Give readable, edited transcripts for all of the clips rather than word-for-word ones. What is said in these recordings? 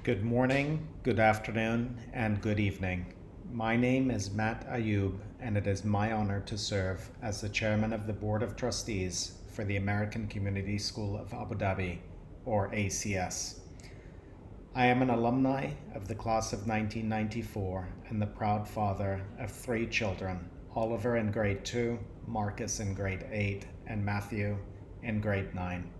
Good morning, good afternoon, and good evening. My name is Matt Ayub, and it is my honor to serve as the Chairman of the Board of Trustees for the American Community School of Abu Dhabi, or ACS. I am an alumni of the class of 1994 and the proud father of 3 children, Oliver in grade 2, Marcus in grade 8, and Matthew in grade 9.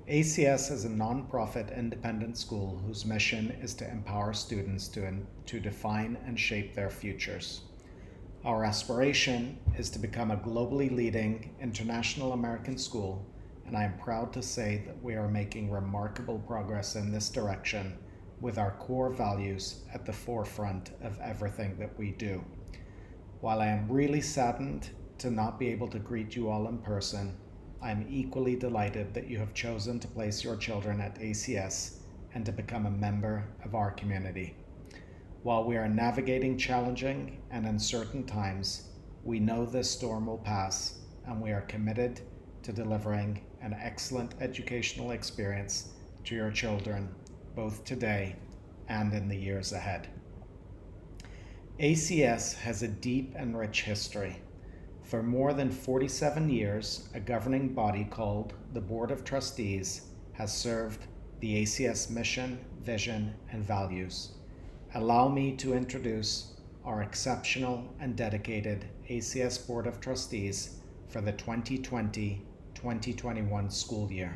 ACS is a non-profit independent school whose mission is to empower students to define and shape their futures. Our aspiration is to become a globally leading international American school, and I am proud to say that we are making remarkable progress in this direction with our core values at the forefront of everything that we do. While I am really saddened to not be able to greet you all in person, I am equally delighted that you have chosen to place your children at ACS and to become a member of our community. While we are navigating challenging and uncertain times, we know this storm will pass, and we are committed to delivering an excellent educational experience to your children, both today and in the years ahead. ACS has a deep and rich history. For more than 47 years, a governing body called the Board of Trustees has served the ACS mission, vision, and values. Allow me to introduce our exceptional and dedicated ACS Board of Trustees for the 2020-2021 school year.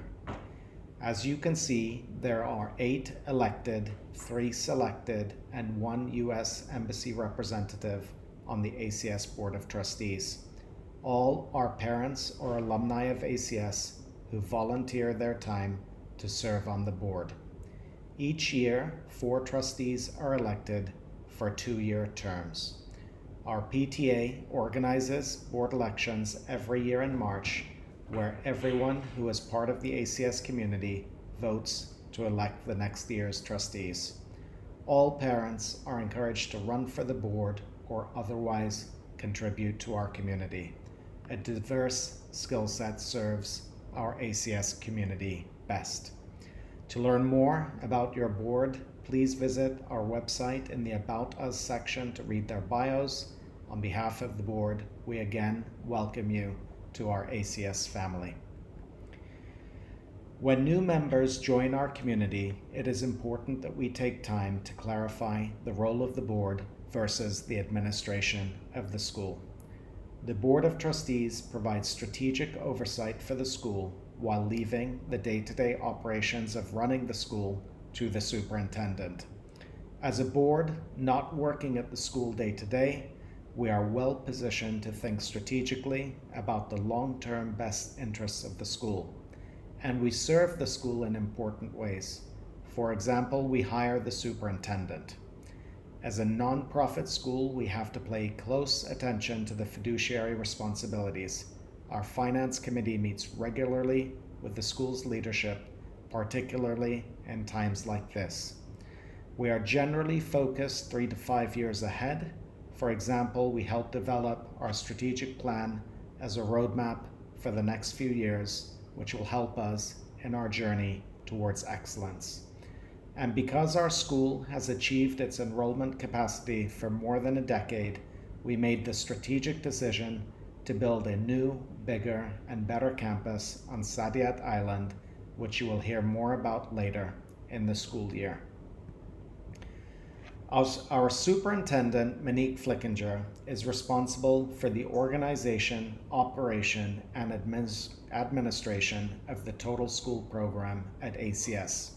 As you can see, there are 8 elected, 3 selected, and 1 U.S. Embassy representative on the ACS Board of Trustees. All are parents or alumni of ACS who volunteer their time to serve on the board. Each year, 4 trustees are elected for 2-year terms. Our PTA organizes board elections every year in March, where everyone who is part of the ACS community votes to elect the next year's trustees. All parents are encouraged to run for the board or otherwise contribute to our community. A diverse skill set serves our ACS community best. To learn more about your board, please visit our website in the About Us section to read their bios. On behalf of the board, we again welcome you to our ACS family. When new members join our community, it is important that we take time to clarify the role of the board versus the administration of the school. The Board of Trustees provides strategic oversight for the school while leaving the day-to-day operations of running the school to the superintendent. As a board not working at the school day-to-day, we are well positioned to think strategically about the long-term best interests of the school, and we serve the school in important ways. For example, we hire the superintendent. As a non-profit school, we have to pay close attention to the fiduciary responsibilities. Our finance committee meets regularly with the school's leadership, particularly in times like this. We are generally focused 3 to 5 years ahead. For example, we help develop our strategic plan as a roadmap for the next few years, which will help us in our journey towards excellence. And because our school has achieved its enrollment capacity for more than a decade, we made the strategic decision to build a new, bigger, and better campus on Saadiyat Island, which you will hear more about later in the school year. Our superintendent, Monique Flickinger, is responsible for the organization, operation, and administration of the total school program at ACS.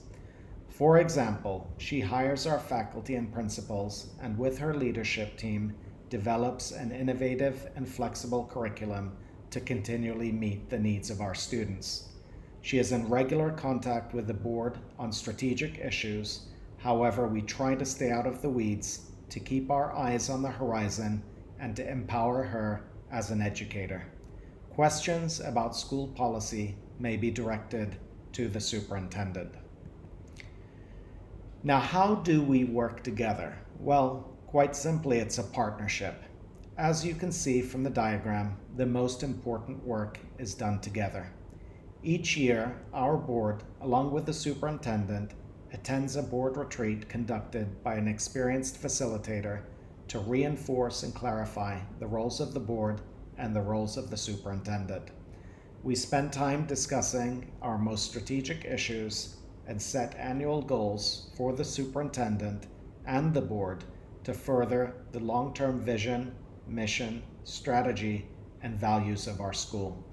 For example, she hires our faculty and principals, and with her leadership team, develops an innovative and flexible curriculum to continually meet the needs of our students. She is in regular contact with the board on strategic issues. However, we try to stay out of the weeds to keep our eyes on the horizon and to empower her as an educator. Questions about school policy may be directed to the superintendent. Now, how do we work together? Well, quite simply, it's a partnership. As you can see from the diagram, the most important work is done together. Each year, our board, along with the superintendent, attends a board retreat conducted by an experienced facilitator to reinforce and clarify the roles of the board and the roles of the superintendent. We spend time discussing our most strategic issues and set annual goals for the superintendent and the board to further the long-term vision, mission, strategy, and values of our school.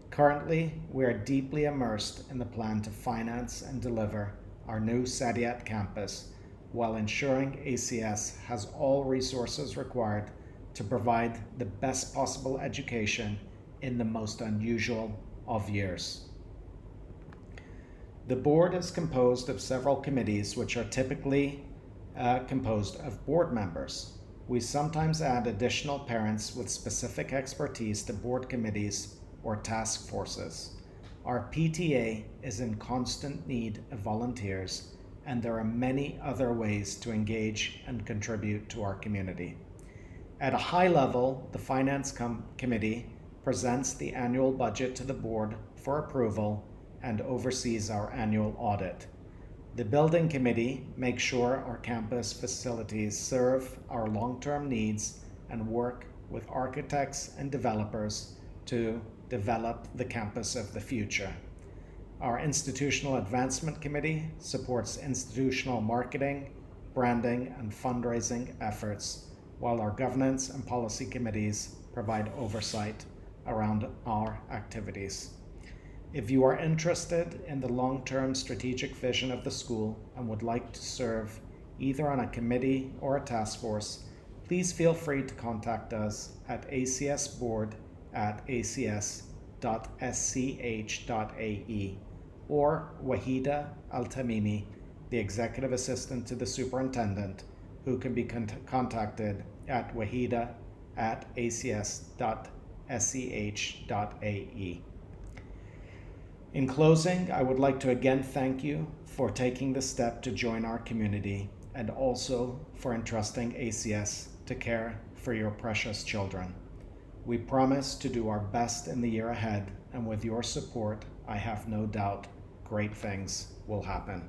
Currently, we are deeply immersed in the plan to finance and deliver our new Sadiat campus while ensuring ACS has all resources required to provide the best possible education in the most unusual of years. The board is composed of several committees which are typically composed of board members. We sometimes add additional parents with specific expertise to board committees or task forces. Our PTA is in constant need of volunteers, and there are many other ways to engage and contribute to our community. At a high level, the Finance Committee presents the annual budget to the board for approval and oversees our annual audit. The Building Committee makes sure our campus facilities serve our long-term needs and work with architects and developers to develop the campus of the future. Our Institutional Advancement Committee supports institutional marketing, branding, and fundraising efforts, while our Governance and Policy Committees provide oversight around our activities. If you are interested in the long-term strategic vision of the school and would like to serve either on a committee or a task force, please feel free to contact us at acsboard@acs.sch.ae or Wahida Al-Tamimi, the Executive Assistant to the Superintendent, who can be contacted at wahida@acs.sch.ae. In closing, I would like to again thank you for taking the step to join our community and also for entrusting ACS to care for your precious children. We promise to do our best in the year ahead, and with your support, I have no doubt great things will happen.